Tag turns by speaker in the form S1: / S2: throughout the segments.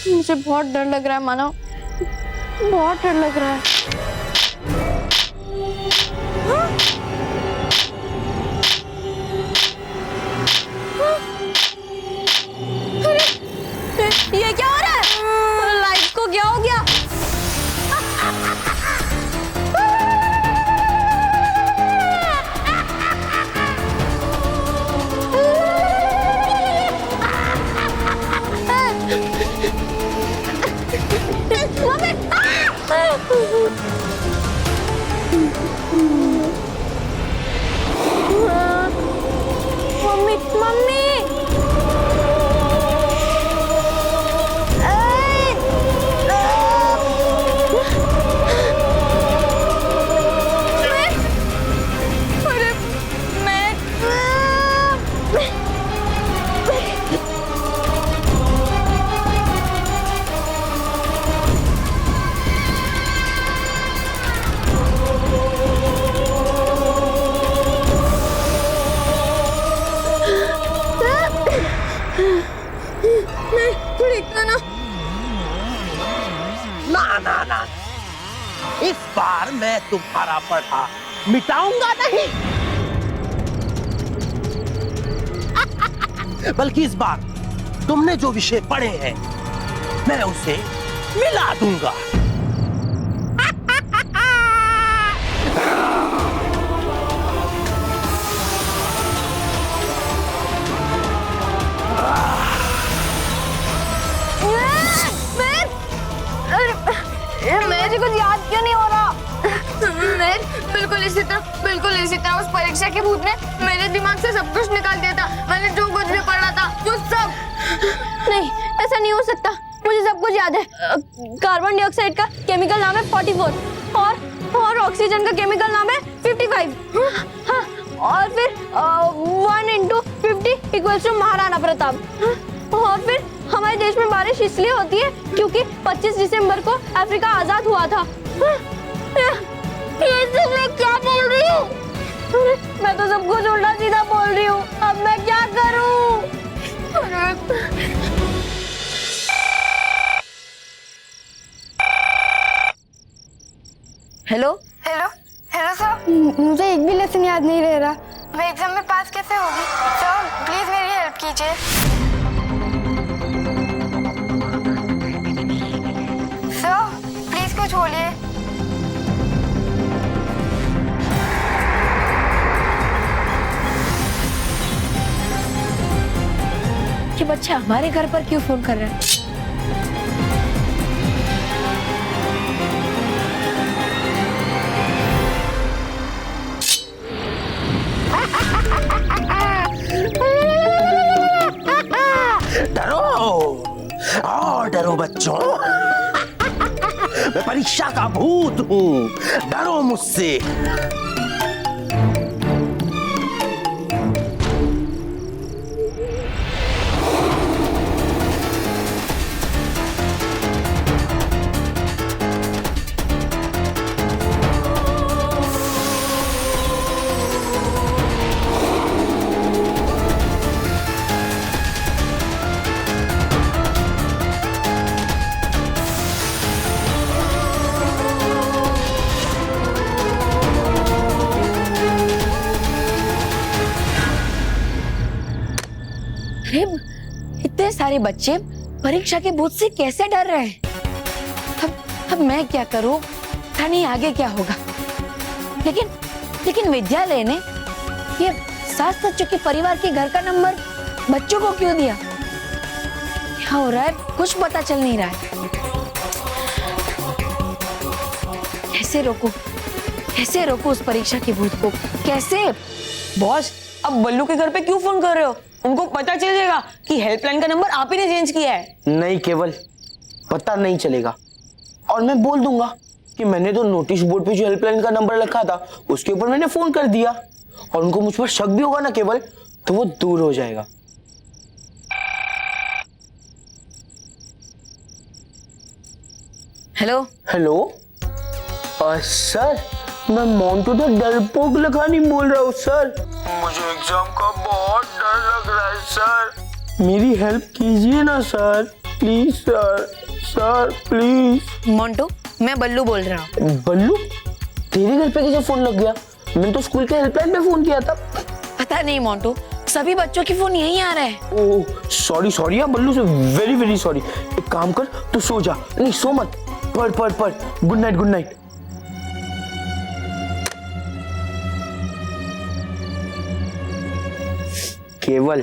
S1: मुझे बहुत डर लग रहा है मानव, बहुत डर लग रहा है। ये क्या हो रहा है? लाइट को क्या हो गया? मम्मी मम्मी
S2: ना, इस बार मैं तुम्हारा पढ़ा मिटाऊंगा नहीं। बल्कि इस बार तुमने जो विषय पढ़े हैं मैं उसे मिला दूंगा।
S1: मुझे कुछ याद क्यों नहीं हो रहा? बिल्कुल इसी तरह उस परीक्षा के भूत ने मेरे दिमाग से सब कुछ निकाल दिया था। मैंने जो कुछ भी पढ़ा था वो सब। नहीं, ऐसा नहीं हो सकता। मुझे सब कुछ याद है। कार्बन डाइऑक्साइड का केमिकल नाम है 44 और ऑक्सीजन का केमिकल नाम है 55। हाँ, और फिर 1 into 50 equals to Maharana Pratap. और फिर हमारे देश में बारिश इसलिए होती है क्योंकि 25 दिसंबर को अफ्रीका आजाद हुआ था। ये सब मैं क्या बोल रही हूँ? मैं तो सब कुछ उल्टा सीधा बोल रही हूँ। अब मैं क्या करूँ?
S3: हेलो
S1: सर, मुझे एक भी लेसन याद नहीं रह रहा। मैं एग्जाम में पास कैसे होगी? सर प्लीज मेरी हेल्प कीजिए। सर प्लीज कुछ बोलिए।
S3: ये बच्चा हमारे घर पर क्यों फोन कर रहा है?
S2: डरो बच्चों। मैं परीक्षा का भूत हूँ, डरो मुझसे।
S3: इतने सारे बच्चे परीक्षा के भूत से कैसे डर रहे हैं? अब मैं क्या करूं? पता नहीं आगे क्या होगा। लेकिन विद्यालय ने ये 7 बच्चों के परिवार के घर का नंबर बच्चों को क्यों दिया? क्या हो रहा है? कुछ पता चल नहीं रहा है। कैसे रोकूं उस परीक्षा के भूत को? कैसे?
S4: बॉस, अब बल्लू के घर पे क्यों फोन कर रहे हो? उनको पता चल जाएगा कि हेल्पलाइन का नंबर आप ही ने चेंज किया है।
S5: नहीं केवल, पता नहीं चलेगा। और मैं बोल दूंगा कि मैंने तो नोटिस बोर्ड पे जो हेल्पलाइन का नंबर लिखा था उसके ऊपर मैंने फोन कर दिया। और उनको मुझ पर शक भी होगा ना केवल, तो वो दूर हो जाएगा।
S3: हेलो
S5: सर, मैं मोंटू द डरपोक लखानी बोल रहा हूँ सर। मुझे एग्जाम का बहुत डर लग रहा है सर, मेरी हेल्प कीजिए ना sir. Please sir please.
S4: Montu, मैं बल्लू बोल रहा हूँ।
S5: बल्लू, तेरे घर पे कैसे फोन लग गया? मैंने तो स्कूल के हेल्पलाइन पे फोन किया था।
S3: पता नहीं मोंटू, सभी बच्चों की फोन यहीं आ रहे हैं।
S5: ओह सॉरी यार बल्लू से, वेरी सॉरी। एक काम कर, तू सो जा। नहीं सो मत, पढ़। Good night. केवल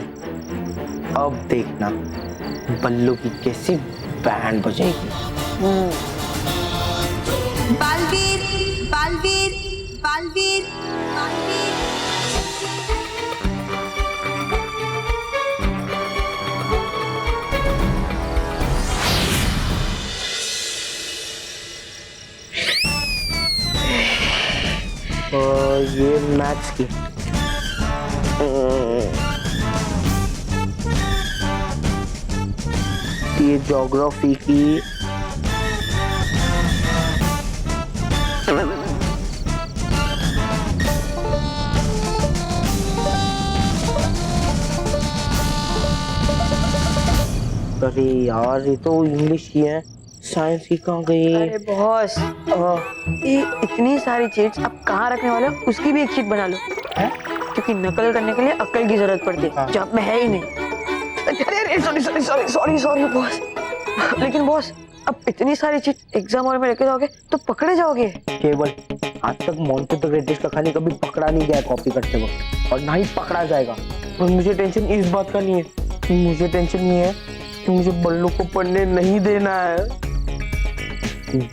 S5: अब देखना बल्लू की कैसी बैंड बजेगी।
S6: बालवीर बालवीर बालवीर बालवीर।
S5: ये मैथ्स की, ये ज्योग्राफी की, अरे यार ये तो इंग्लिश की है, साइंस की कहाँ गई?
S4: अरे बॉस, ये इतनी सारी चीज आप कहाँ रखने वाले हो, उसकी भी एक शीट बना लो।
S5: है?
S4: क्योंकि नकल करने के लिए अक्ल की जरूरत पड़ती है, जो आप में है ही नहीं। अरे सॉरी बॉस। लेकिन बॉस, अब इतनी सारी चीज एग्जाम हॉल में लेके जाओगे तो पकड़े जाओगे।
S5: केवल आज तक मोंटू द ग्रेटेस्ट का खाली कभी पकड़ा नहीं गया कॉपी करते वक्त, और ना ही पकड़ा जाएगा। और मुझे टेंशन इस बात का नहीं है, मुझे टेंशन नहीं है कि मुझे बल्लू को पढ़ने नहीं देना है।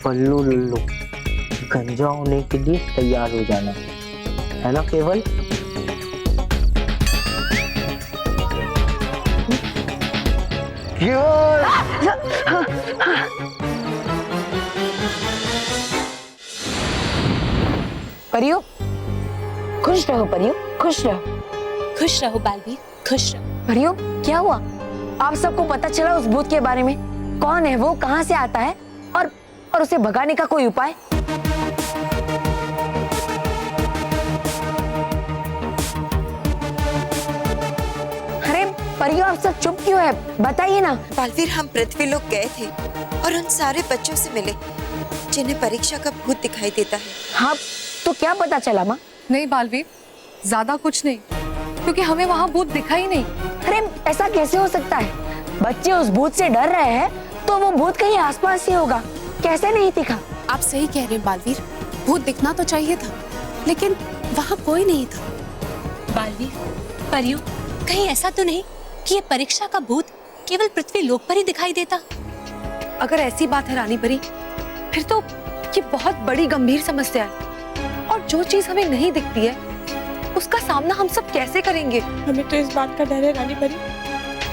S5: बल्लू लल्लू गंजा होने के लिए तैयार हो जाना है ना केवल?
S3: परियो, खुश रहो परियो, खुश रहो।
S6: खुश रहो बालवीर, खुश रहो।
S3: परियो, क्या हुआ? आप सबको पता चला उस भूत के बारे में? कौन है वो, कहाँ से आता है, और उसे भगाने का कोई उपाय? अरे परियो, आप सब चुप क्यों है? बताइए ना।
S6: बालवीर, हम पृथ्वी लोग गए थे और उन सारे बच्चों से मिले जिन्हें परीक्षा का भूत दिखाई देता है।
S3: हाँ, तो क्या पता चला माँ?
S7: नहीं बालवीर, ज्यादा कुछ नहीं, क्योंकि हमें वहाँ भूत दिखा ही नहीं।
S3: अरे ऐसा कैसे हो सकता है? बच्चे उस भूत से डर रहे हैं तो वो भूत कहीं आसपास ही होगा, कैसे नहीं दिखा?
S7: आप सही कह रहे हैं बालवीर, भूत दिखना तो चाहिए था, लेकिन वहाँ कोई नहीं था।
S8: बालवीर, परियो, कहीं ऐसा तो नहीं कि ये परीक्षा का भूत केवल पृथ्वी लोक पर ही दिखाई देता?
S7: अगर ऐसी बात है रानी परी, फिर तो ये बहुत बड़ी गंभीर समस्या है, और जो चीज हमें नहीं दिखती है उसका सामना हम सब कैसे करेंगे?
S4: हमें तो इस बात का डर है रानी परी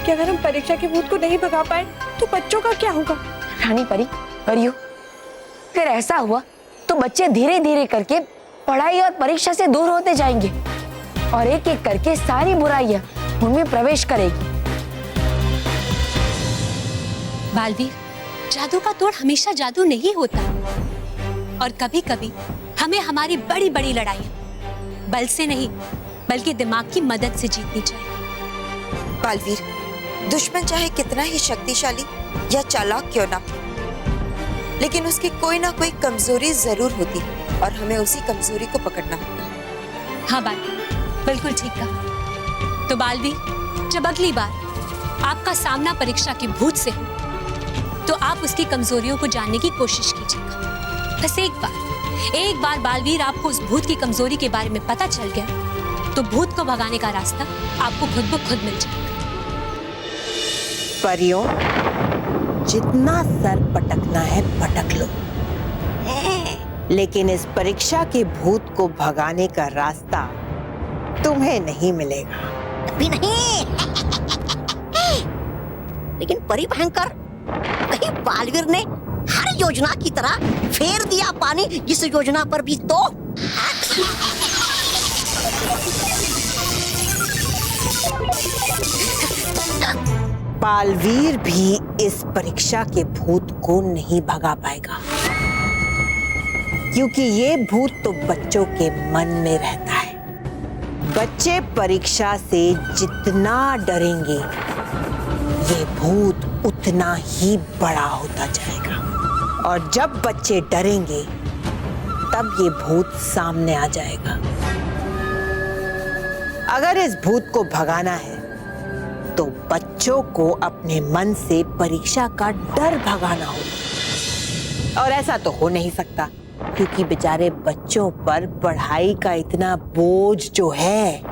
S4: कि अगर हम परीक्षा के भूत को नहीं भगा पाए तो बच्चों का क्या होगा।
S3: रानी परी, परियो, अगर ऐसा हुआ तो बच्चे धीरे धीरे करके पढ़ाई और परीक्षा से दूर होते जाएंगे, और एक एक करके सारी बुराइयां उनमें प्रवेश करेगी।
S8: बालवीर, जादू का तोड़ हमेशा जादू नहीं होता, और कभी कभी हमें हमारी बड़ी बड़ी लड़ाइयां बल से नहीं बल्कि दिमाग की मदद से जीतनी चाहिए।
S6: बालवीर, दुश्मन चाहे कितना ही शक्तिशाली या चालाक क्यों ना, लेकिन उसकी कोई ना कोई कमजोरी जरूर होती है, और हमें उसी कमजोरी को पकड़ना होगा।
S8: हाँ बालवीर, बिल्कुल ठीक कहा। तो बालवीर, जब अगली बार आपका सामना परीक्षा के भूत से हो तो आप उसकी कमजोरियों को जानने की कोशिश कीजिएगा। बस एक बार बालवीर आपको उस भूत की कमजोरी के बारे में पता चल गया तो भूत को भगाने का रास्ता आपको खुद ब खुद मिल जाएगा।
S9: परियों, जितना सर पटकना है पटक लो, लेकिन इस परीक्षा के भूत को भगाने का रास्ता तुम्हें नहीं मिलेगा।
S10: अभी नहीं। लेकिन परी भयंकर, कहीं बालवीर ने हर योजना की तरह फेर दिया पानी इस योजना पर भी तो?
S9: बालवीर भी इस परीक्षा के भूत को नहीं भगा पाएगा, क्योंकि ये भूत तो बच्चों के मन में रहता है। बच्चे परीक्षा से जितना डरेंगे, ये भूत उतना ही बड़ा होता जाएगा। और जब बच्चे डरेंगे तब ये भूत सामने आ जाएगा। अगर इस भूत को भगाना है तो बच्चों को अपने मन से परीक्षा का डर भगाना होगा। और ऐसा तो हो नहीं सकता क्योंकि बेचारे बच्चों पर पढ़ाई का इतना बोझ जो है,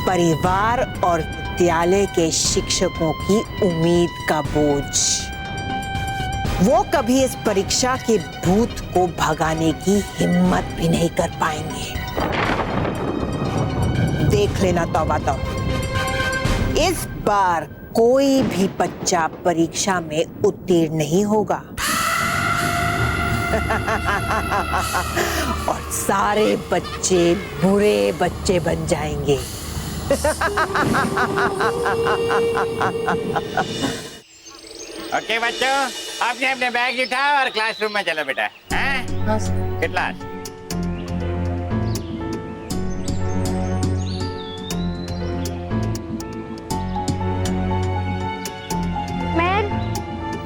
S9: परिवार और विद्यालय के शिक्षकों की उम्मीद का बोझ, वो कभी इस परीक्षा के भूत को भगाने की हिम्मत भी नहीं कर पाएंगे। देख लेना तौबा तौबा, इस बार कोई भी बच्चा परीक्षा में उत्तीर्ण नहीं होगा। और सारे बच्चे बुरे बच्चे बन जाएंगे।
S11: ओके बच्चों, आपने अपने बैग उठाओ और क्लासरूम में चलो बेटा। हाँ सर। क्लास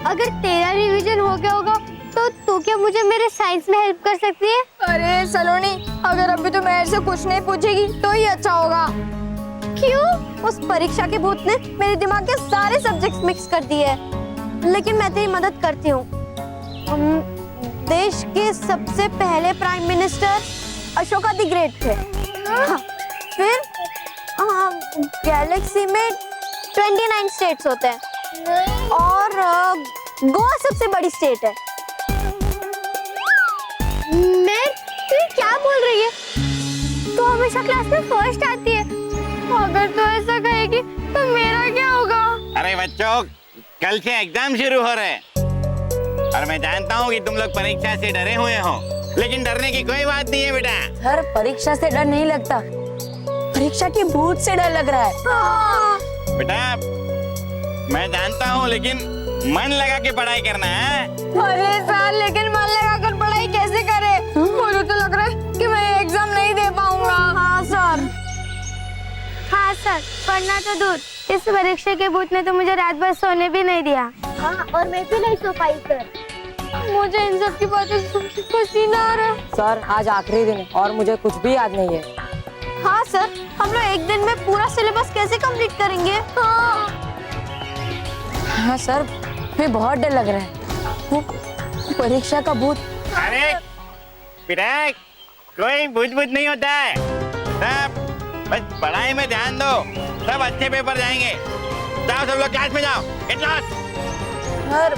S1: अगर तेरा रिवीजन हो गया होगा तो तू क्या मुझे मेरे साइंस में हेल्प कर सकती है? अरे सलोनी, अगर अभी तो मेरे से कुछ नहीं पूछेगी तो ही अच्छा होगा। क्यों? उस परीक्षा के भूत ने मेरे दिमाग के सारे सब्जेक्ट्स मिक्स कर दिए हैं। लेकिन मैं तेरी मदद करती हूँ। देश के सबसे पहले prime minister Ashoka the great थे। फिर गैलेक्सी में 29 स्टेट्स होते हैं और गोवा सबसे बड़ी स्टेट है। मैं तू क्या बोल रही है? तू हमेशा क्लास में फर्स्ट आती है। अगर तू ऐसा कहेगी तो मेरा क्या होगा?
S11: अरे बच्चों, कल से एग्जाम शुरू हो रहे हैं और मैं जानता हूँ कि तुम लोग परीक्षा से डरे हुए हो, लेकिन डरने की कोई बात नहीं है बेटा।
S3: सर, परीक्षा से डर नहीं लगता, परीक्षा के भूत से डर लग रहा है।
S11: बेटा मैं जानता हूँ, लेकिन मन लगा के पढ़ाई करना है।
S1: अरे सर, लेकिन मन लगा कर पढ़ाई कैसे करे? मुझे तो लग रहा है कि मैं एग्जाम नहीं दे पाऊंगा। हाँ सर। हाँ सर, पढ़ना तो दूर, इस परीक्षा के भूत ने तो मुझे रात भर सोने भी नहीं दिया। हाँ, और मैं भी नहीं सो पाई सर। मुझे इन सब की बातें सुन के पसीना आ रहा है।
S4: सर, आज आखिरी दिन है और मुझे कुछ भी याद नहीं है।
S1: हाँ सर, हम लोग एक दिन में पूरा सिलेबस कैसे कंप्लीट करेंगे?
S3: हाँ सर, हमें बहुत डर लग रहा है, वो परीक्षा का भूत।
S11: अरे बेटा, कोई भूत नहीं होता है, सब बस पढ़ाई में ध्यान दो, सब अच्छे पेपर जाएंगे। जाओ सब लोग क्लास में जाओ। Get lost.
S3: सर,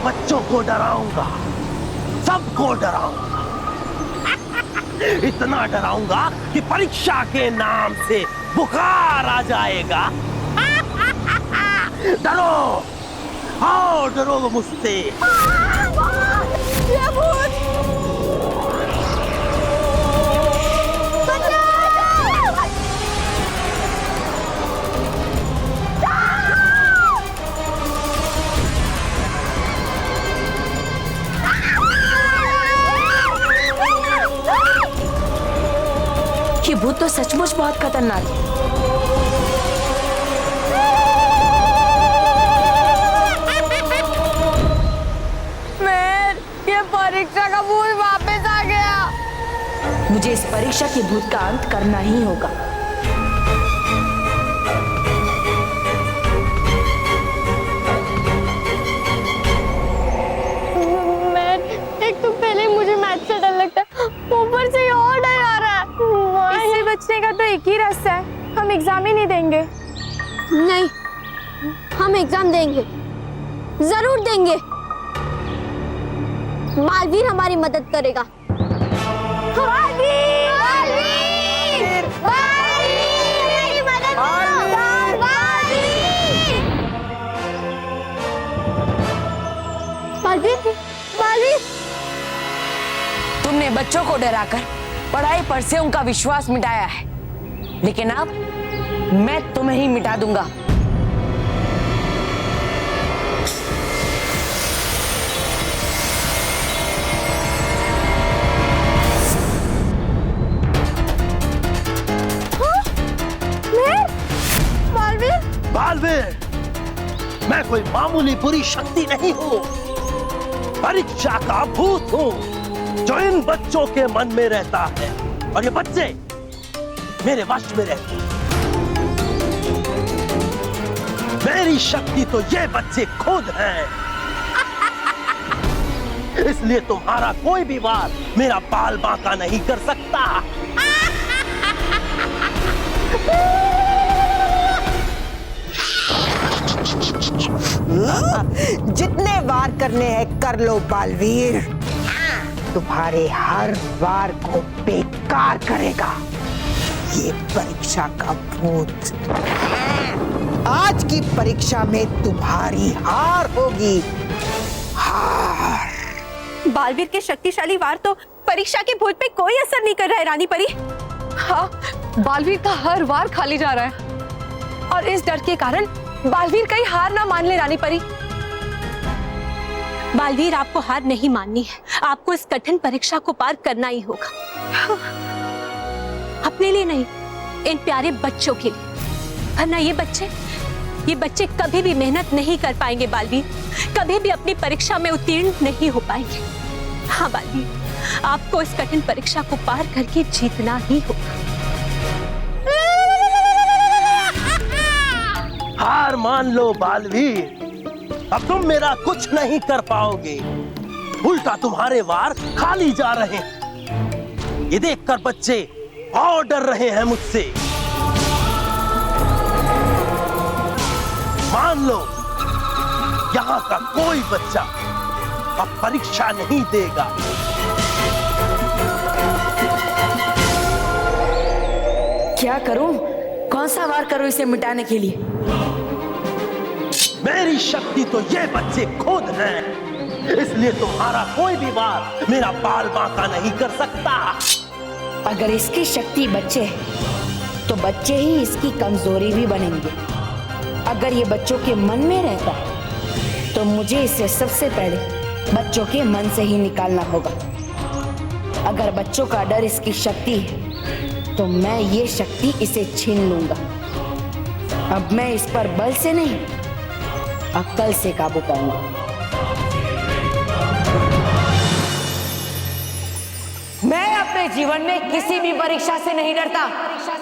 S2: बच्चों को डराऊंगा, सबको डराऊंगा। इतना डराऊंगा कि परीक्षा के नाम से बुखार आ जाएगा। डरो, आओ डरो मुझसे।
S3: ये भूत तो सचमुच बहुत खतरनाक है।
S1: ये परीक्षा का भूत वापस आ गया।
S3: मुझे इस परीक्षा के भूत का अंत करना ही होगा।
S1: लगता है, ऊपर से ये और डर आ रहा है। इससे बचने का तो एक ही रास्ता है, हम एग्जाम ही नहीं देंगे।
S10: नहीं, हम एग्जाम देंगे, जरूर देंगे। बालवीर हमारी मदद करेगा। बालवीर! बालवीर! बालवीर! मेरी मदद करो! बालवीर! बालवीर! बालवीर!
S3: तुमने बच्चों को डराकर पढ़ाई पर से उनका विश्वास मिटाया है, लेकिन अब मैं तुम्हें ही मिटा दूंगा।
S2: बालवीर, मैं कोई मामूली बुरी शक्ति नहीं हूँ, परीक्षा का भूत हूँ जो इन बच्चों के मन में रहता है, और ये बच्चे मेरे वश में रहते हैं। मेरी शक्ति तो ये बच्चे खुद हैं। इसलिए तुम्हारा कोई भी वार मेरा बाल बांका नहीं कर सकता।
S9: जितने वार करने हैं कर लो बालवीर, तुम्हारे हर वार को बेकार करेगा ये परीक्षा का भूत। आज की परीक्षा में तुम्हारी हार होगी, हार।
S7: बालवीर के शक्तिशाली वार तो परीक्षा के भूत पे कोई असर नहीं कर रहा है रानी परी। हाँ, बालवीर का हर वार खाली जा रहा है, और इस डर के कारण बालवीर कहीं हार ना मान ले रानी परी।
S8: बालवीर, आपको हार नहीं माननी है, आपको इस कठिन परीक्षा को पार करना ही होगा। अपने लिए नहीं, इन प्यारे बच्चों के लिए। वरना ये बच्चे कभी भी मेहनत नहीं कर पाएंगे बालवीर, कभी भी अपनी परीक्षा में उत्तीर्ण नहीं हो पाएंगे। हाँ बालवीर, आपको इस कठिन परीक्षा को पार करके जीतना ही होगा।
S2: हार मान लो बालवीर, अब तुम मेरा कुछ नहीं कर पाओगे, उल्टा तुम्हारे वार खाली जा रहे हैं। ये देखकर बच्चे और डर रहे हैं मुझसे। मान लो, यहाँ का कोई बच्चा अब परीक्षा नहीं देगा।
S3: क्या करूं? कौन सा वार करूं इसे मिटाने के लिए?
S2: मेरी शक्ति तो ये बच्चे खुद हैं, इसलिए तुम्हारा कोई भी वार मेरा बाल बांका नहीं कर सकता।
S3: अगर इसकी शक्ति बच्चे है, तो बच्चे ही इसकी कमजोरी भी बनेंगे। अगर ये बच्चों के मन में रहता है, तो मुझे इसे सबसे पहले बच्चों के मन से ही निकालना होगा। अगर बच्चों का डर इसकी शक्ति है, तो मैं ये शक्ति इसे छीन लूंगा। अब मैं इस पर बल से नहीं, अक्ल से काबू पाऊंगा। मैं अपने जीवन में किसी भी परीक्षा से नहीं डरता,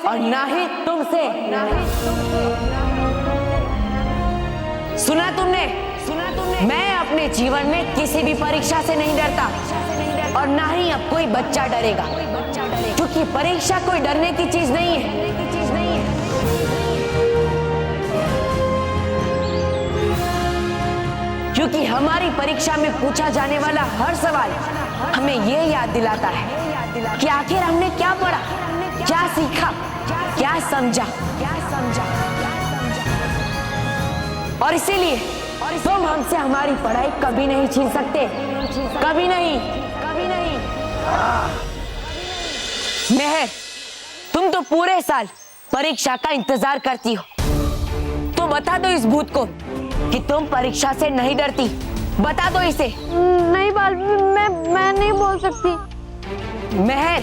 S3: और ना ही तुमसे। सुना तुमने? मैं अपने जीवन में किसी भी परीक्षा से नहीं डरता, और ना ही अब कोई बच्चा डरेगा, क्योंकि परीक्षा कोई डरने की चीज नहीं है। क्योंकि हमारी परीक्षा में पूछा जाने वाला हर सवाल हमें ये याद दिलाता है कि आखिर हमने क्या पढ़ा, क्या सीखा, क्या समझा। और इसीलिए तुम हमसे हमारी पढ़ाई कभी नहीं छीन सकते, कभी नहीं। मेहर, तुम तो पूरे साल परीक्षा का इंतजार करती हो, तो बता दो इस भूत को कि तुम परीक्षा से नहीं डरती। बता दो इसे।
S1: नहीं बालवीर, मैं नहीं बोल सकती।
S3: मेहर,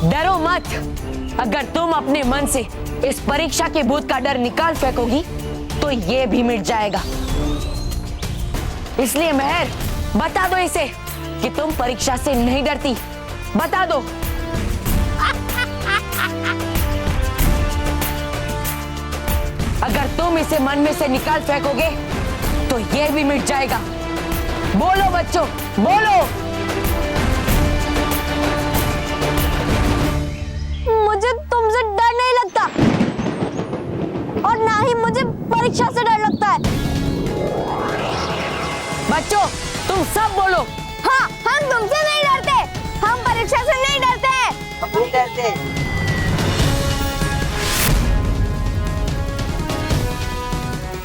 S3: डरो मत। अगर तुम अपने मन से इस परीक्षा के भूत का डर निकाल फेंकोगी, तो ये भी मिट जाएगा। इसलिए मेहर, बता दो इसे कि तुम परीक्षा से नहीं डरती। बता दो। अगर तुम इसे मन में से निकाल फेंकोगे, तो ये भी मिट जाएगा। बोलो बच्चों, बोलो।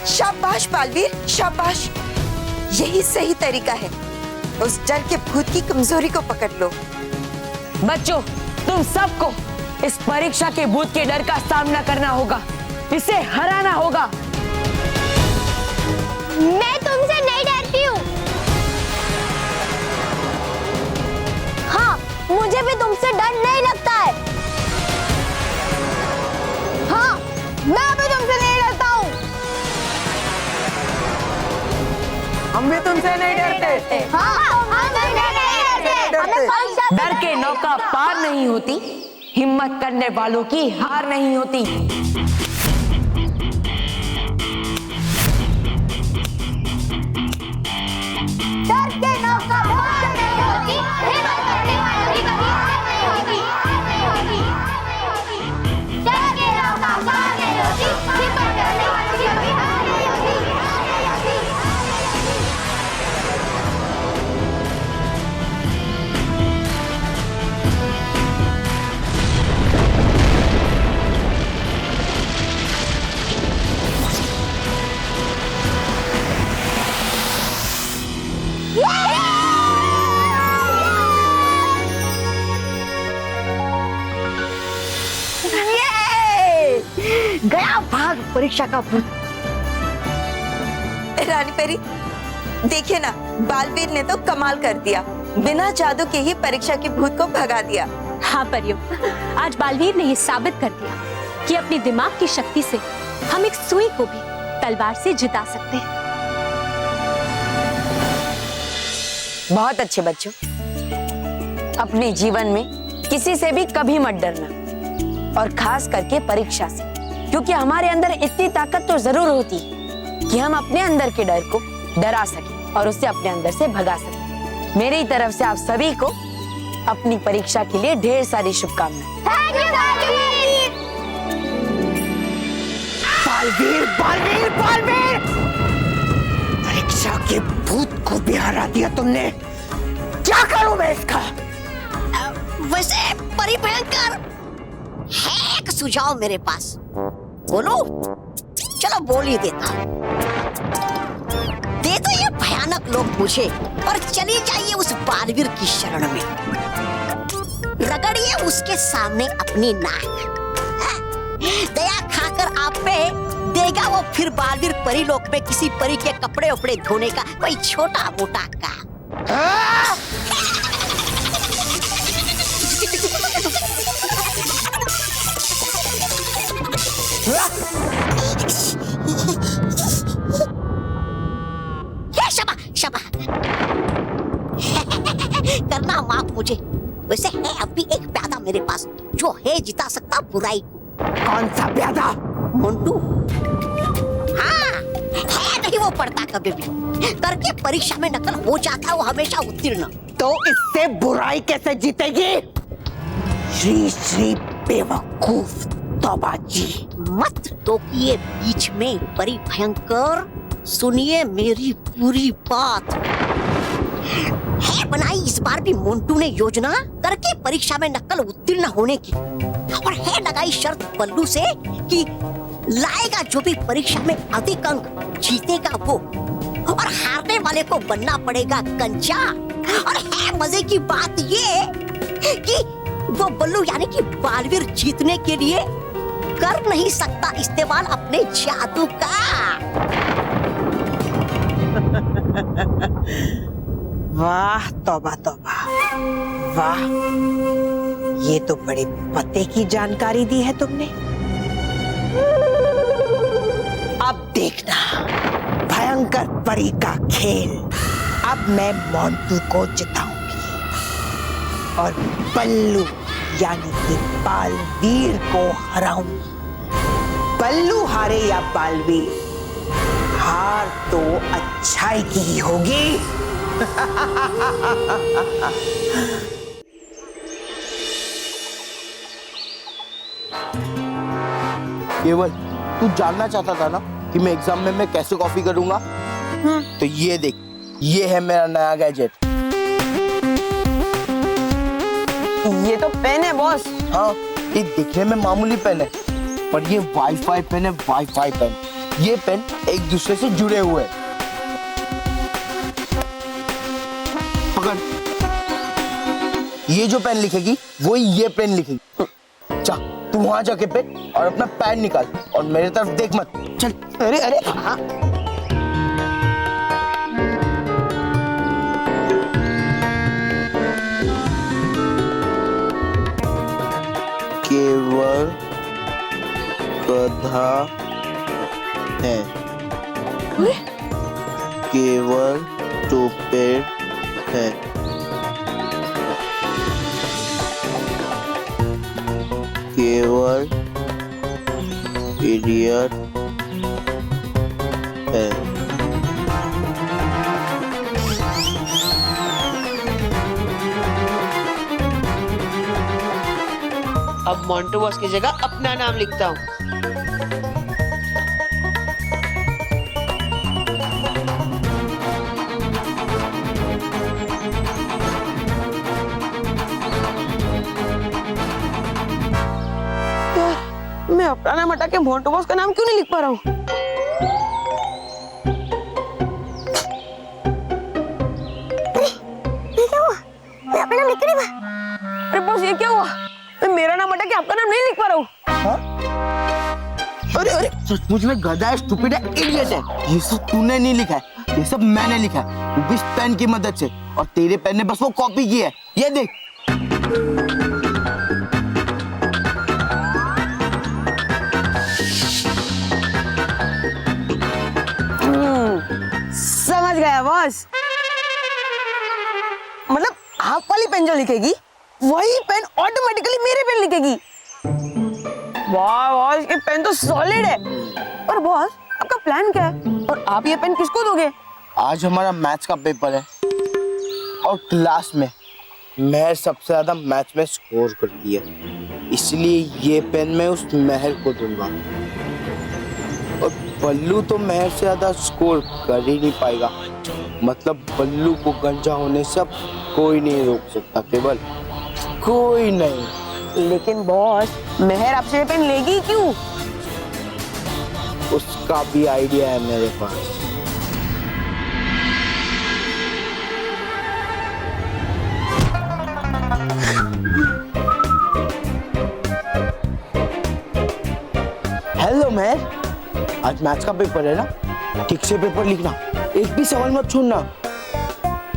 S6: शाबाश बालवीर, शाबाश। यही सही तरीका है। उस डर के भूत की कमजोरी को पकड़ लो।
S3: बच्चों, तुम सबको इस परीक्षा के भूत के डर का सामना करना होगा, इसे हराना होगा।
S1: मैं तुमसे नहीं डरती हूँ। हाँ, मुझे भी तुमसे डर नहीं लगता है। हाँ, मैं भी तुमसे नहीं डरता हूँ।
S9: हम भी तुमसे नहीं डरते।
S1: हाँ, हम तुमसे नहीं डरते। हमें परीक्षा
S3: डर के नौका पार नहीं होती, हिम्मत करने वालों की हार नहीं होती।
S1: डर के नौका पार नहीं होती, हिम्मत करने वालों की कभी हार नहीं होती। डर के नौका पार नहीं होती, हिम्मत करने वालों की कभी हार नहीं होती।
S10: गया भाग परीक्षा का भूत।
S6: रानी परी, देखिए ना, बालवीर ने तो कमाल कर दिया। बिना जादू के ही परीक्षा के भूत को भगा दिया।
S8: हाँ परियों, आज बालवीर ने ये साबित कर दिया कि अपने दिमाग की शक्ति से हम एक सुई को भी तलवार से जिता सकते हैं।
S3: बहुत अच्छे बच्चों, अपने जीवन में किसी से भी कभी मत डरना, और खास करके परीक्षा से, क्योंकि हमारे अंदर इतनी ताकत तो जरूर होती है कि हम अपने अंदर के डर को डरा सके और उससे अपने अंदर से भगा सके। मेरी तरफ से आप सभी को अपनी परीक्षा के लिए ढेर सारी शुभकामनाएं।
S9: बालवीर, बालवीर, बालवीर! परीक्षा के भूत को भी हरा दिया तुमने। क्या करूं मैं इसका?
S10: वैसे परिभयंकर है एक सुझाव मेरे पास। बोलो? चलो बोल ही देता। दे दो ये भयानक लोग मुझे और चली जाइए उस बालवीर की शरण में। रगड़िए उसके सामने अपनी नाक। दया खाकर आप पे देगा वो फिर बालवीर परीलोक में किसी परी के कपड़े उपड़े धोने का कोई छोटा मोटा काम। शबा करना माफ मुझे। वैसे है अभी एक प्यादा मेरे पास जो है जिता सकता बुराई को।
S9: कौन सा प्यादा?
S10: मोंटू। हाँ, है नहीं वो पढ़ता कभी भी, करके परीक्षा में नकल हो जाता वो हमेशा उत्तीर्ण।
S9: तो इससे बुराई कैसे जीतेगी? श्री श्री बेवकूफ तौबा जी।
S10: मत टोकिए बीच में परी भयंकर, सुनिए मेरी पूरी बात। है बनाई इस बार भी मोंटू ने योजना करके परीक्षा में नकल उत्तीर्ण होने की, और है लगाई शर्त बल्लू से कि लाएगा जो भी परीक्षा में अधिक अंक जीतेगा वो, और हारने वाले को बनना पड़ेगा कंचा। और है मजे की बात ये कि वो बल्लू यानी कि बालवीर जीतने के लिए कर नहीं सकता इस्तेमाल अपने जादू का।
S9: वाह तौबा तौबा, वाह! ये तो बड़े पते की जानकारी दी है तुमने। अब देखना भयंकर परी का खेल। अब मैं मोंटू को जिताऊंगी और बल्लू यानी कि बालवीर को हराऊंगी। बल्लू हारे या बालवीर, हार तो अच्छाई की ही होगी।
S5: केवल तू जानना चाहता था ना कि मैं एग्जाम में मैं कैसे कॉपी करूंगा? तो ये देख, ये है मेरा नया गैजेट।
S4: ये तो पेन है बॉस।
S5: हाँ, ये दिखने में मामूली पेन है, पर ये वाईफाई पेन है, वाईफाई पेन। ये पेन एक दूसरे से जुड़े हुए हैं। पकड़, ये जो पेन लिखेगी वो ये पेन लिखेगी। जा तू वहां जाके पे और अपना पेन निकाल और मेरे तरफ देख मत। चल। अरे अरे हाँ। केवल गधा है, केवल टोपेड है। केवल इडियट है।
S9: अब मोंटू बॉस की जगह अपना नाम लिखता हूँ।
S4: मैं अपना नाम हटा के मोंटू बॉस का नाम क्यों नहीं लिख पा रहा हूँ? अरे बॉस ये क्या हुआ? मैं मेरा नाम हटा के आपका नाम नहीं लिख पा रहा हूँ।
S5: अरे अरे सचमुच में गधा है, स्टूपिड है, इडियट है। ये सब तूने नहीं लिखा है, ये सब मैंने लिखा है, वो भी इस पेन की मदद से। और तेरे पेन ने बस वो कॉपी की है। ये देख।
S4: समझ गया बॉस। मतलब आप वाली पेन जो लिखेगी वही पेन ऑटोमेटिकली मेरे पेन लिखेगी। वाह बॉस, ये पेन तो सॉलिड है। पर बॉस आपका प्लान क्या है और आप ये पेन किसको दोगे?
S5: आज हमारा मैथ्स का पेपर है और क्लास में महर सबसे ज्यादा मैथ्स में स्कोर करती है, इसलिए ये पेन मैं उस महर को दूंगा। और बल्लू तो महर से ज्यादा स्कोर कर ही नहीं पाएगा, मतलब बल्लू को गंजा होने से अब कोई नहीं रोक सकता, केवल कोई नहीं।
S4: लेकिन बॉस महर आपसे ये पेन लेगी क्यों?
S5: उसका भी आइडिया है मेरे पास। हेलो महर, आज मैथ्स का पेपर है ना, ठीक से पेपर लिखना, एक भी सवाल मत छोड़ना।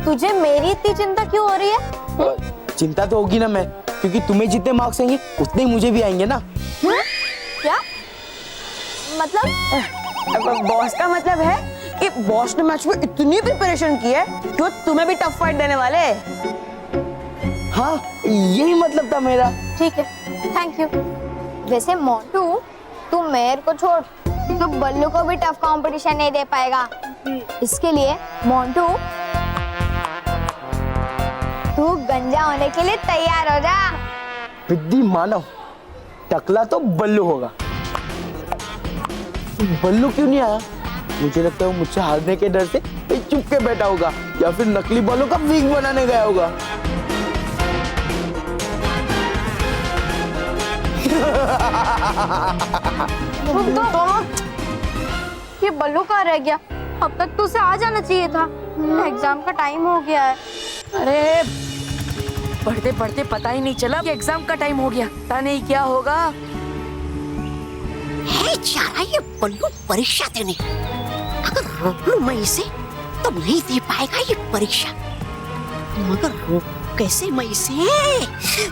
S1: तुझे मेरी इतनी चिंता क्यों हो रही है?
S5: चिंता तो होगी ना मैं, क्योंकि तुम्हें जितने मार्क्स आएंगे उतने ही मुझे भी आएंगे ना।
S1: क्या मतलब?
S4: बॉस का मतलब है कि बॉस ने मैच में इतनी प्रिपरेशन की है कि वो तुम्हें भी टफ फाइट देने वाले हैं।
S5: हाँ, यही मतलब था मेरा।
S1: ठीक है, थैंक यू। वैसे मोंटू, तू मेयर को छोड़, तो बल्लू को भी टफ कंपटीशन नहीं दे पाएगा। इसके लिए मोंटू, तू गंजा होने के लिए तैयार हो जा।
S5: विद्धि मानव, टकला तो बल्लू होगा। बल्लू क्यों नहीं आया? मुझे लगता है वो मुझसे हारने के डर से चुप के बैठा होगा, या फिर नकली बालों का विग बनाने गया होगा।
S1: ये बल्लू कहाँ रह गया? अब तक तो उसे आ जाना चाहिए था। एग्जाम का टाइम हो गया है।
S3: अरे पढ़ते पढ़ते पता ही नहीं चला कि एग्जाम का टाइम हो गया। पता नहीं क्या होगा।
S10: है चारा ये बल्लू परीक्षा देने। अगर रोक लूं मैं इसे तो नहीं दे पाएगा ये परीक्षा। मगर रोक कैसे मैं इसे?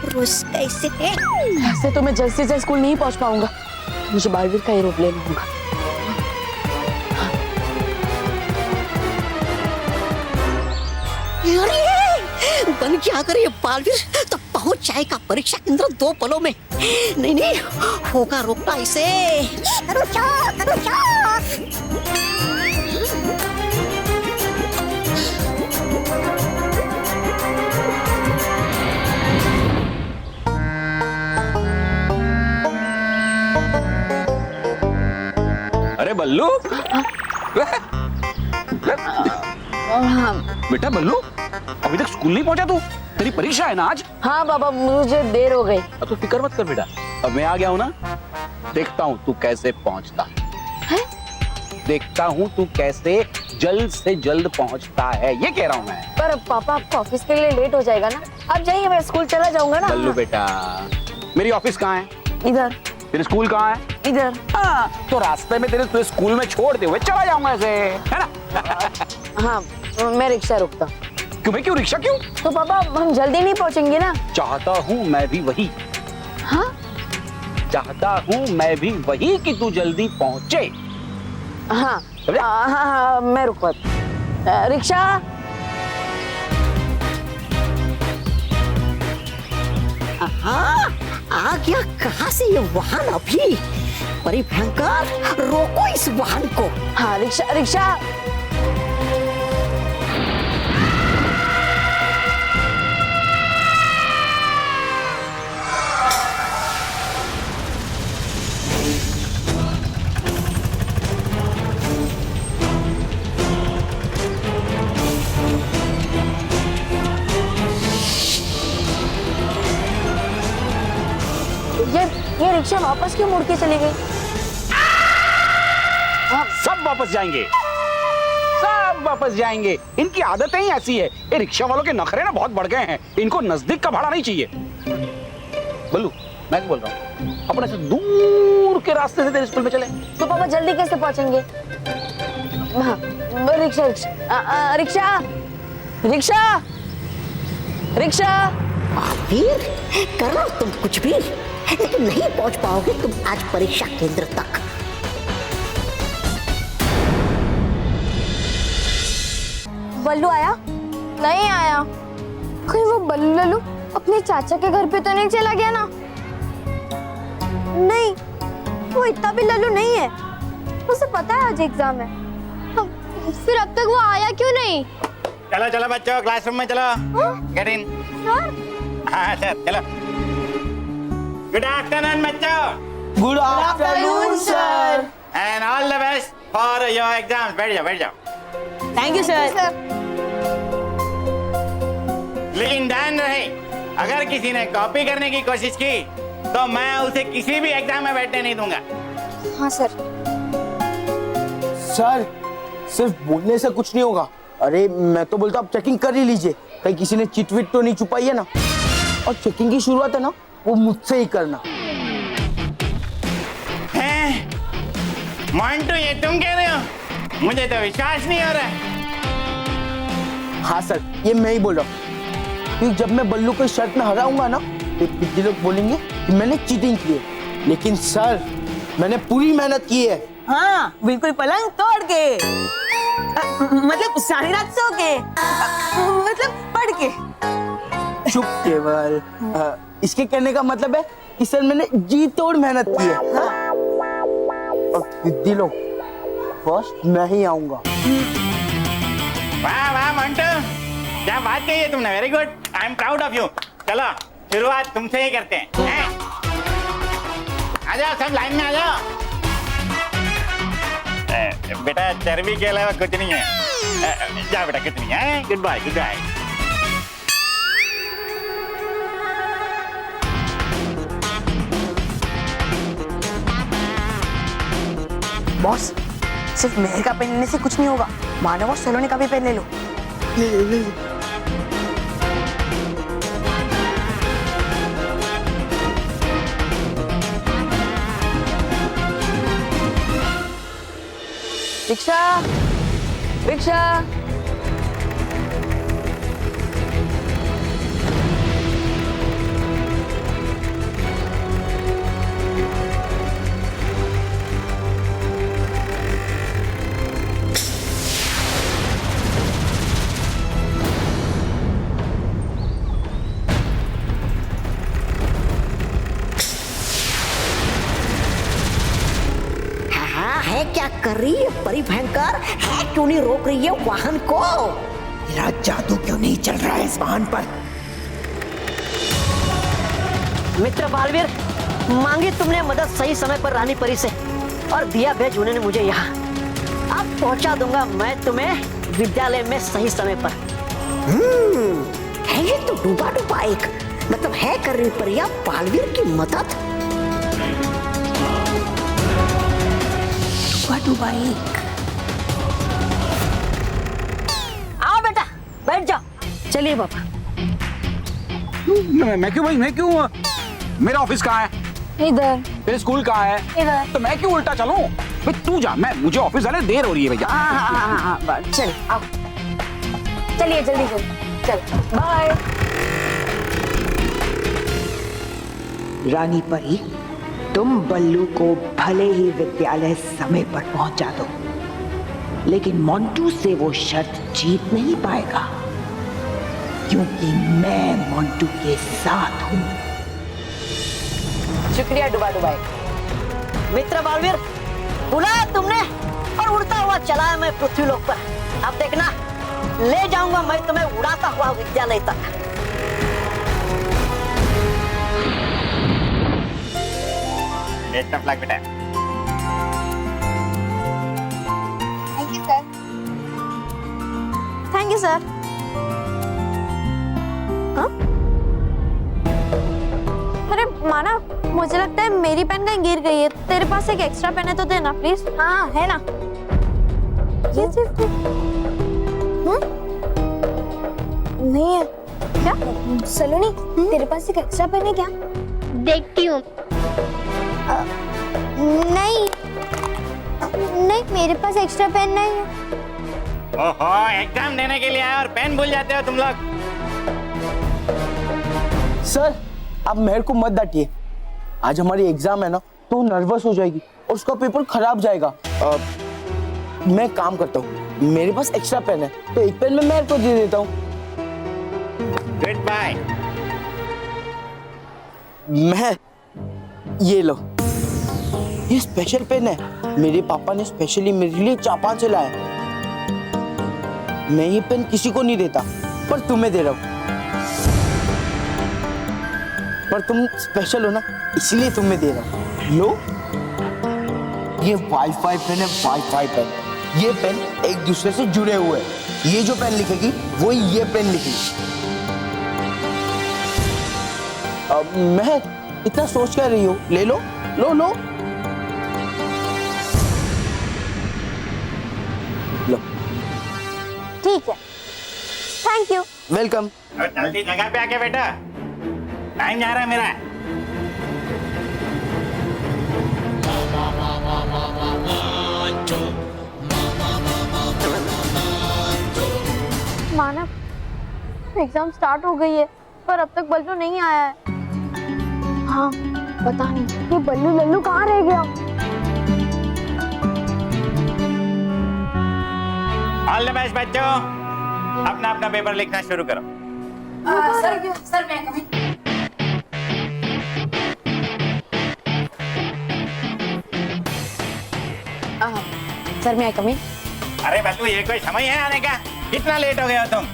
S10: रोज कैसे?
S4: ऐसे तो मैं जल्द से जल्द स्कूल नहीं पहुंच पाऊंगा। मुझे बालवीर का एरोप्लेन होगा।
S10: अरे बन क्या अगर ये बालवीर तो पहुंच जाएगा परीक्षा केंद्र 2 पलों में। नहीं नहीं होगा रोकना इसे।
S12: अरे बल्लू, बेटा बल्लू, अभी तक स्कूल नहीं पहुंचा तू? तेरी परीक्षा है ना आज?
S3: हाँ बाबा, मुझे देर हो गई।
S12: तो फिक्र मत कर बेटा, अब मैं आ गया हूं ना, देखता हूं तू कैसे पहुंचता है। देखता हूं तू कैसे जल्द से जल्द पहुंचता है, ये कह रहा हूं मैं।
S3: पर पापा आपका ऑफिस के लिए लेट हो जाएगा ना, आप जाइए, मैं स्कूल चला जाऊंगा ना।
S12: बल्लू बेटा, मेरी ऑफिस कहाँ है?
S3: इधर।
S12: तेरी स्कूल कहाँ है?
S3: इधर।
S12: हाँ, तो रास्ते में तेरे स्कूल में छोड़ते हुए चला जाऊंगा ऐसे, है ना?
S3: हाँ, मैं रिक्शा रुकता।
S12: क्यों भाई, क्यों रिक्शा क्यों?
S3: तो पापा हम जल्दी नहीं पहुंचेंगे ना।
S12: चाहता हूँ मैं भी वही।
S3: हाँ?
S12: चाहता हूँ मैं भी वही कि तू जल्दी पहुंचे।
S3: हाँ हाँ, मैं रुकवा। रिक्शा।
S10: हाँ, आ गया कहाँ से ये वाहन अभी? परी भयंकर, रोको इस वाहन को।
S3: हाँ, रिक्शा रिक्शा। ये रिक्शा वापस क्यों मुड़ के चली गई?
S12: सब वापस जाएंगे, सब वापस जाएंगे। इनकी आदतें ही ऐसी है। ये रिक्शा वालों के नखरे ना बहुत बढ़ गए हैं। इनको नजदीक का भाड़ा नहीं चाहिए। बल्लू, मैं बोल रहा हूँ, अपने से दूर के रास्ते से तेरे स्कूल में चले।
S3: तो पापा जल्दी कैसे पहुंचेंगे? हाँ, rickshaw rickshaw rickshaw rickshaw rickshaw.
S10: फिर करो तुम कुछ भी, लेकिन नहीं पहुंच पाओगे तुम आज परीक्षा केंद्र तक।
S1: बल्लू आया? नहीं आया। कहीं वो बल्लू लल्लू अपने चाचा के घर पे तो नहीं चला गया ना? नहीं, वो इतना भी लल्लू नहीं है। उसे पता है आज एग्जाम है। फिर अब तक वो आया क्यों नहीं?
S11: चलो चलो बच्चों, क्लासरूम में चलो। Get in. हाँ सर, चलो। गुड आफ्टरनून बच्चों।
S5: Good afternoon sir.
S11: And all the best for your exams. बैठ जाओ, बैठ जाओ।
S4: Thank you sir.
S11: लेकिन ध्यान रहे, अगर किसी ने कॉपी करने की कोशिश की तो मैं उसे किसी भी एग्जाम में बैठने नहीं दूंगा।
S1: हाँ सर।
S5: सर, सिर्फ बोलने से कुछ नहीं होगा। अरे मैं तो बोलता, आप चेकिंग कर ही लीजिए, कहीं किसी ने चिट विट तो नहीं छुपाई है ना। और चेकिंग की शुरुआत है ना, वो मुझसे ही करना।
S11: हैं? मोंटू, ये तुम कह रहे हो? मुझे तो विश्वास नहीं हो रहा है।
S5: हाँ सर, ये मैं ही बोल रहा हूँ, क्योंकि जब मैं बल्लू को शर्त में हराऊंगा ना, तो कितने लोग बोलेंगे कि मैंने चीटिंग की है। लेकिन सर, मैंने पूरी मेहनत की है।
S4: हाँ, बिल्कुल पलंग तोड़ के, मतलब सारी रात सो के, मतलब पढ़ के।
S5: चुप केवल। इसके कहने का मतलब है कि सर मैंने जी तोड़ मेहनत की है। और कितने लोग, फर्स्ट मैं ही आऊंगा।
S11: वाह वाह मोंटू, क्या बात कही है तुमने। Very good, I am proud of you. चलो शुरुआत तुमसे ही करते हैं। आ जाओ, सब लाइन में आ जाओ। बेटा, चर्बी के अलावा कुछ नहीं है। जाओ बेटा, कुछ नहीं है। Good bye, good bye.
S4: Boss, सिर्फ मेहर का पेन लेने से कुछ नहीं होगा। मानव और सलोनी का भी पेन ले लो।
S5: ले।
S3: Rickshaw rickshaw.
S10: है क्या कर रही है परी भयंकर? है क्यों नहीं रोक रही है वाहन को?
S9: मेरा जादू क्यों नहीं चल रहा है इस वाहन पर?
S10: मित्र बालवीर, मांगी तुमने मदद सही समय पर रानी परी से, और दिया भेज उन्होंने मुझे यहाँ। अब पहुंचा दूंगा मैं तुम्हें विद्यालय में सही समय पर। है ये तो डूबा डूबा एक, मतलब है कर रही परिया बालवीर की मदद।
S9: मोटू बाइक।
S10: आओ बेटा, बैठ जाओ। चलिए पापा।
S12: मैं क्यों भाई, मैं क्यों? मेरा ऑफिस कहाँ है?
S1: इधर।
S12: तेरे स्कूल कहाँ है?
S1: इधर।
S12: तो मैं क्यों उल्टा चलूं? भाई तू जा, मुझे ऑफिस जाने देर हो रही है भैया।
S3: हाँ, चलिए आओ, चलिए जल्दी जल्दी, चल बाय।
S9: रानी परी, तुम बल्लू को भले ही विद्यालय समय पर पहुंचा दो, लेकिन मोंटू से वो शर्त जीत नहीं पाएगा, क्योंकि मैं मोंटू के साथ हूं।
S3: शुक्रिया डुबा डुबाई।
S10: मित्र बालवीर, बुलाया तुमने और उड़ता हुआ चला है मैं पृथ्वीलोक पर। अब देखना, ले जाऊंगा मैं तुम्हें उड़ाता हुआ विद्यालय तक।
S11: बेस्ट ऑफ लक बेटा।
S1: Thank you sir. Thank you sir. अरे माना, मुझे लगता है मेरी पेन कहीं गिर गई है। तेरे पास एक एक्स्ट्रा पेन है तो देना प्लीज। हाँ है ना। ये सिर्फ नहीं है क्या? सलोनी, तेरे पास एक एक्स्ट्रा पेन है क्या? देखती हूँ। नहीं नहीं, मेरे पास एक्स्ट्रा पेन नहीं है।
S11: ओहो, एग्जाम देने के लिए आए और पेन भूल जाते हो तुम लोग।
S5: सर, आप मेहर को मत डांटिए। आज हमारी एग्जाम है ना, तो नर्वस हो जाएगी और उसका पेपर खराब जाएगा। मैं काम करता हूँ, मेरे पास एक्स्ट्रा पेन है, तो एक पेन मैं मेहर को दे देता हूँ।
S11: Good bye.
S5: मेहर, ये लो, ये स्पेशल पेन है, मेरे पापा ने स्पेशली मेरे लिए जापान से लाया। मैं ये पेन किसी को नहीं देता, पर तुम्हें दे रहा हूँ। पर तुम स्पेशल हो ना, इसलिए तुम्हें दे रहा हूँ। लो, ये वाईफाई पेन है, वाईफाई पेन। ये पेन एक दूसरे से जुड़े हुए हैं। ये जो पेन लिखेगी वही ये पेन लिखेगी। मैं इतना सोच क्या रही हो? ले लो, लो लो लो।
S1: ठीक है, थैंक यू।
S5: वेलकम।
S11: जल्दी जगह पे आके बेटा, टाइम जा रहा है मेरा।
S1: मानव, एग्जाम स्टार्ट हो गई है पर अब तक बल्लू नहीं आया है। हाँ, पता नहीं ये बल्लू लल्लू कहाँ रह गया।
S11: ऑल द बेस्ट बच्चों, अपना अपना पेपर लिखना शुरू करो।
S3: सर मैं कभी सर मैं कमी।
S11: अरे बल्लू, ये कोई समय है आने का? कितना लेट हो गए हो तुम?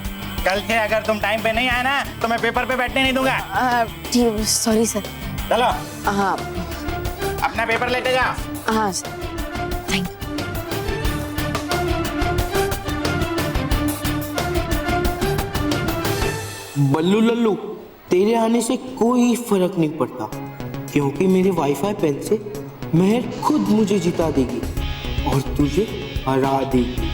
S11: कल से अगर तुम टाइम पे नहीं आए ना, तो मैं पेपर पे बैठने नहीं दूंगा।
S3: जी सॉरी सर।
S11: चलो,
S3: हाँ
S11: अपना पेपर लेते जाओ।
S3: हाँ सर, थैंक यू।
S5: बल्लू लल्लू, तेरे आने से कोई फर्क नहीं पड़ता, क्योंकि मेरे वाईफाई पेन से मेहर खुद मुझे जिता देगी और तुझे हरा देगी।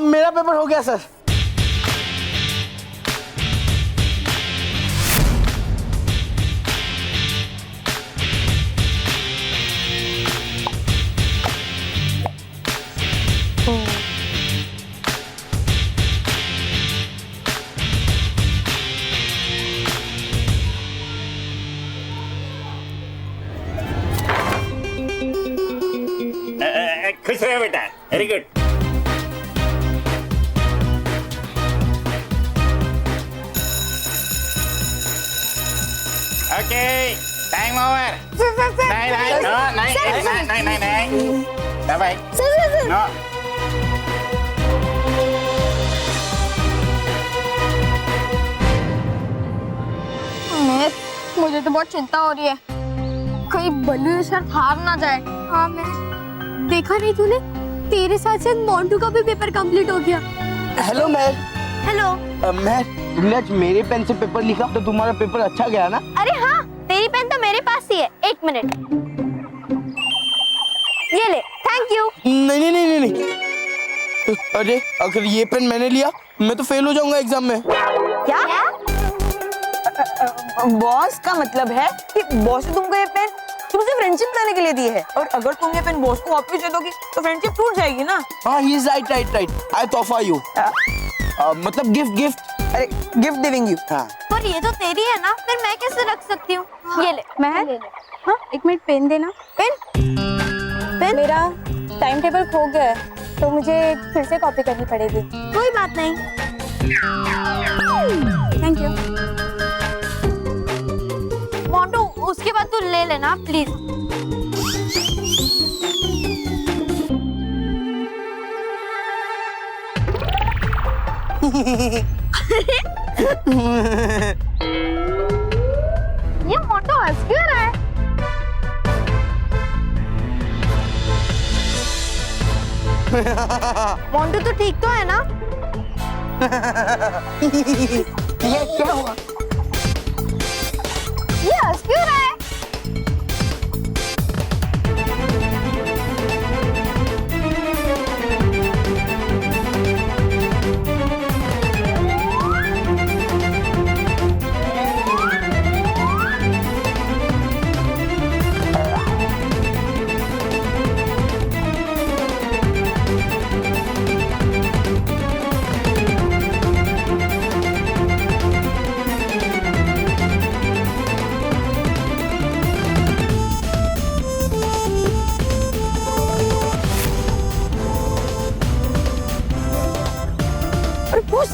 S5: मेरा पेपर हो गया सर।
S11: खुश रहो बेटा, very good. Okay, time over. नहीं नहीं नो नहीं नहीं नहीं बाय नो।
S1: मुझे तो बहुत चिंता हो रही है, कहीं बल्लू सर हार ना जाए। हाँ, मैं देखा नहीं तूने, तेरे साथ साथ मोंटू का भी पेपर कंप्लीट हो गया।
S5: Hello ma'am.
S1: हेलो
S5: मैम, तुमने आज मेरे पेन से पेपर लिखा तो तुम्हारा पेपर अच्छा गया ना?
S1: अरे हाँ, तेरी पेन तो मेरे पास ही है। एक मिनट, ये ले, थैंक यू।
S5: नहीं नहीं नहीं नहीं। अरे अगर ये पेन मैंने लिया मैं तो फेल हो जाऊंगा एग्जाम में।
S4: क्या? बॉस का मतलब है कि बॉस ने तुमको ये पेन तुमसे फ्रेंडशिप करने के लिए दी है, और अगर तुम ये पेन बॉस को वापस दे दोगी तो फ्रेंडशिप टूट जाएगी ना।
S5: हाँ, he is right right right. I तोहफा यू, मतलब गिफ्ट।
S4: अरे गिफ्ट गिविंग यू।
S5: हाँ।
S1: पर ये तो तेरी है ना, फिर मैं कैसे रख सकती हूँ? ये ले।
S7: मैं हाँ, एक मिनट, पेन देना। पेन मेरा टाइम टेबल खो गया है, तो मुझे फिर से कॉपी करनी पड़ेगी।
S1: कोई बात नहीं।
S7: Thank you.
S1: मोंटू, उसके बाद तू ले लेना प्लीज। ये मोंटू हंस क्यों रहा है? मोंटू तो ठीक तो है ना?
S5: ये क्या हुआ?
S1: ये हंस क्यों रहा है?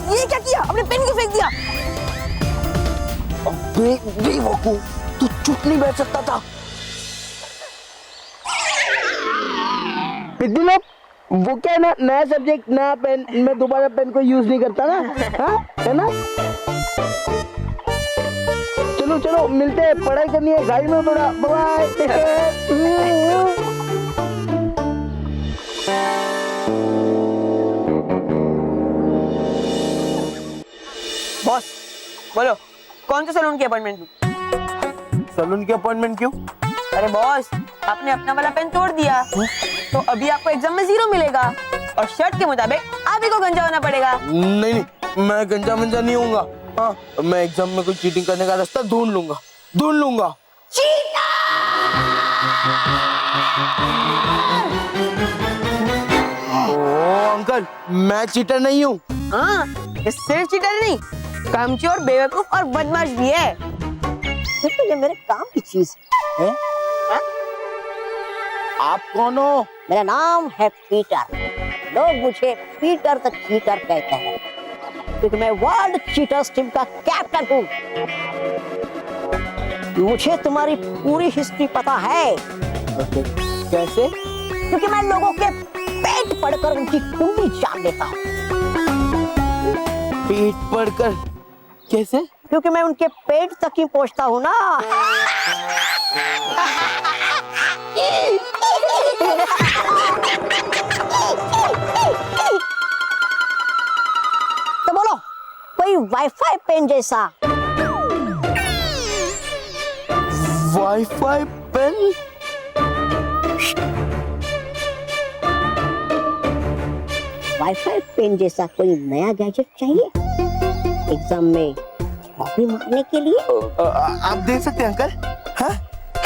S4: ये क्या किया? अपने पेन क्यों फेंक दिया?
S5: बेवकूफ, तू चुप नहीं बैठ सकता था। पिद्दू, वो क्या है ना, नया सब्जेक्ट नया पेन, मैं दोबारा पेन को यूज नहीं करता ना। हाँ, है ना? चलो चलो मिलते हैं, पढ़ाई करनी है, गाड़ी में थोड़ा। Bye bye.
S4: बॉस बोलो, कौन से सैलून की अपॉइंटमेंट दूं?
S5: सैलून की अपॉइंटमेंट क्यों?
S4: अरे बॉस, आपने अपना वाला पेन तोड़ दिया, तो अभी आपको एग्जाम में 0 मिलेगा, और शर्ट के मुताबिक आप ही को गंजा होना पड़ेगा।
S5: नहीं नहीं, मैं गंजा मंजा नहीं होऊंगा। हाँ, मैं एग्जाम में कोई चीटिंग करने का रास्ता ढूंढ लूंगा। ओ अंकल, मैं चीटर नहीं हूँ।
S4: हाँ, ये सिर्फ चीटर नहीं, कामचोर, बेवकूफ और बदमाश भी है।
S10: देखो, ये मेरे काम की चीज है।
S5: आप कौन हो?
S10: मेरा नाम है पीटर। लोग मुझे पीटर द चीटर कहते हैं, क्योंकि मैं वर्ल्ड चीटर्स टीम का कैप्टन हूँ। मुझे तुम्हारी पूरी हिस्ट्री पता है।
S5: कैसे?
S10: क्योंकि मैं लोगों के पेट पढ़कर उनकी कुंडली जान लेता हूँ।
S5: पेट पढ़कर? कैसे?
S10: क्योंकि मैं उनके पेट तक ही पहुंचता हूँ ना। तो बोलो, कोई वाईफाई पेन जैसा?
S5: WiFi pen?
S10: वाईफाई पेन जैसा कोई नया गैजेट चाहिए एग्जाम में कॉपी मारने के लिए?
S5: आप दे सकते हैं अंकल? हाँ?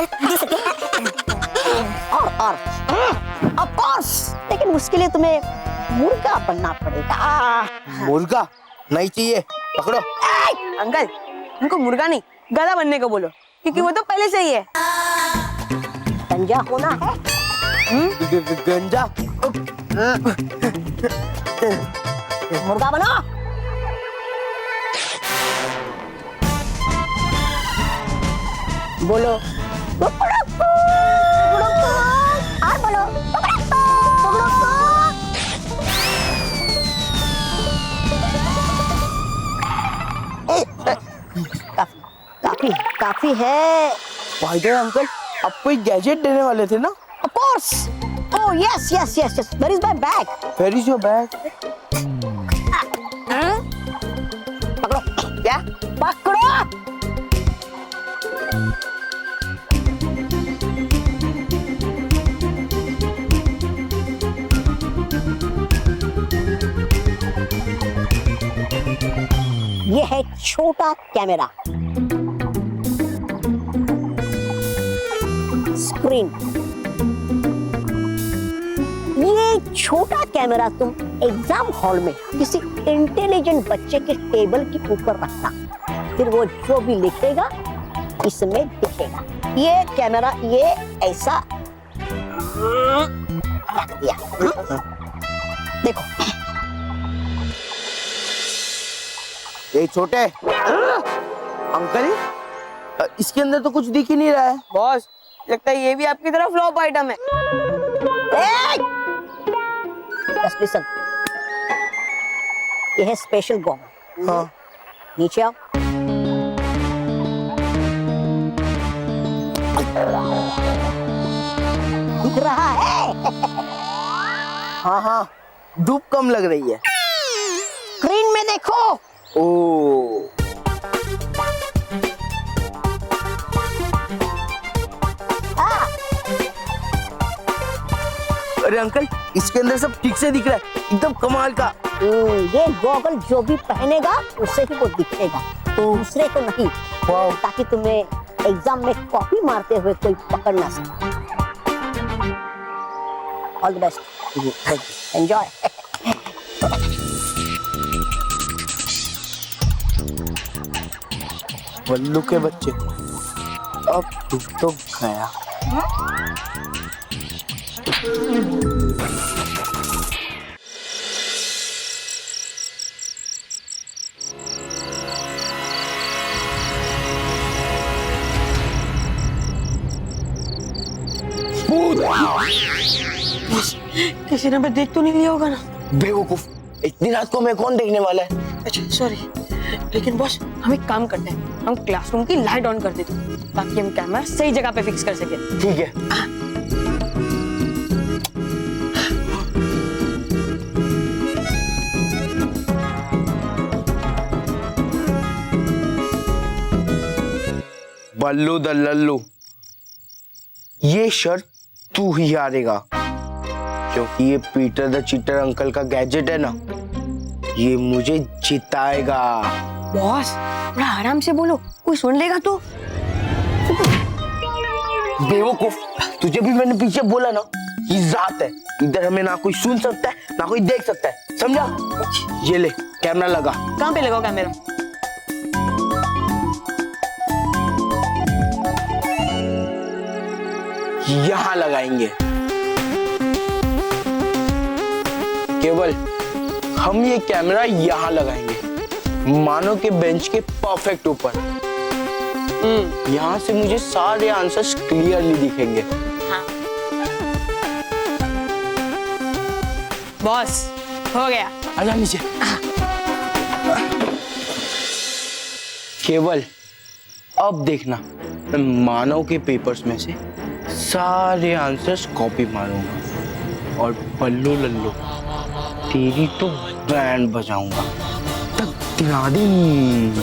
S10: दे सकते हैं। और ऑफ कोर्स, लेकिन उसके लिए तुम्हें मुर्गा बनना पड़ेगा।
S5: मुर्गा नहीं चाहिए, पकड़ो।
S4: अंकल उनको मुर्गा नहीं गधा बनने को बोलो, क्योंकि वो तो पहले से ही है।
S10: गंजा होना है?
S5: गंजा?
S10: मुर्गा बनो। बोलो और बोलो। काफी काफी है।
S5: भाई अंकल आप कोई गैजेट देने वाले थे ना?
S10: Of course. Oh yes. Where is my bag?
S5: Where is your bag?
S10: पकड़ो। क्या? पकड़ो। ये है छोटा कैमरा, स्क्रीन। ये छोटा कैमरा तुम एग्जाम हॉल में किसी इंटेलिजेंट बच्चे के टेबल के ऊपर रखना, फिर वो जो भी लिखेगा इसमें दिखेगा। ये कैमरा ये ऐसा रख दिया। देखो
S5: ये छोटे अंकल इसके अंदर तो कुछ दिख ही नहीं रहा है।
S4: बॉस लगता है ये भी आपकी तरह फ्लॉप आइटम है।
S10: Just listen. ये है स्पेशल गॉगल।
S5: हाँ।
S10: नीचे आओ। दिख रहा है?
S5: हाँ धूप कम लग रही है।
S10: स्क्रीन में देखो।
S5: ओ अरे अंकल इसके अंदर सब ठीक से दिख रहा है, एकदम कमाल का।
S10: ये गॉगल जो भी पहनेगा उससे ही वो दिखेगा, दूसरे को नहीं। ताकि तुम्हें एग्जाम में कॉपी मारते हुए कोई पकड़ ना सके। All the best, enjoy.
S5: Ballu के बच्चे अब डूब तो गया।
S4: किसी ने मैं देख तो नहीं लिया होगा ना?
S5: बेवकूफ, इतनी रात को मैं कौन देखने वाला है?
S4: अच्छा सॉरी, लेकिन बॉस हम एक काम करते हैं, हम क्लासरूम की लाइट ऑन कर देते हैं ताकि हम कैमरा सही जगह पे फिक्स कर सके।
S5: ठीक है। बल्लू द लल्लू, ये शर्त तू ही हारेगा, क्योंकि ये पीटर द चीटर अंकल का गैजेट है ना, ये मुझे जिताएगा।
S4: बॉस थोड़ा आराम से बोलो, कोई सुन लेगा तो।
S5: बेवकूफ, तुझे भी मैंने पीछे बोला ना, ये रात है, इधर हमें ना कोई सुन सकता है ना कोई देख सकता है, समझा? ये ले कैमरा लगा।
S4: कहाँ पे लगाओ कैमरा?
S5: यहाँ लगाएंगे। केवल हम ये कैमरा यहाँ लगाएंगे, मानो के बेंच के परफेक्ट ऊपर। यहाँ से मुझे सारे आंसर्स क्लियरली दिखेंगे।
S4: हाँ। बॉस हो गया,
S5: आजा नीचे। केवल अब देखना, मैं मानव के पेपर्स में से सारे आंसर्स कॉपी मारूंगा और बल्लू लल्लू तेरी तो बैंड बजाऊंगा। तक दिन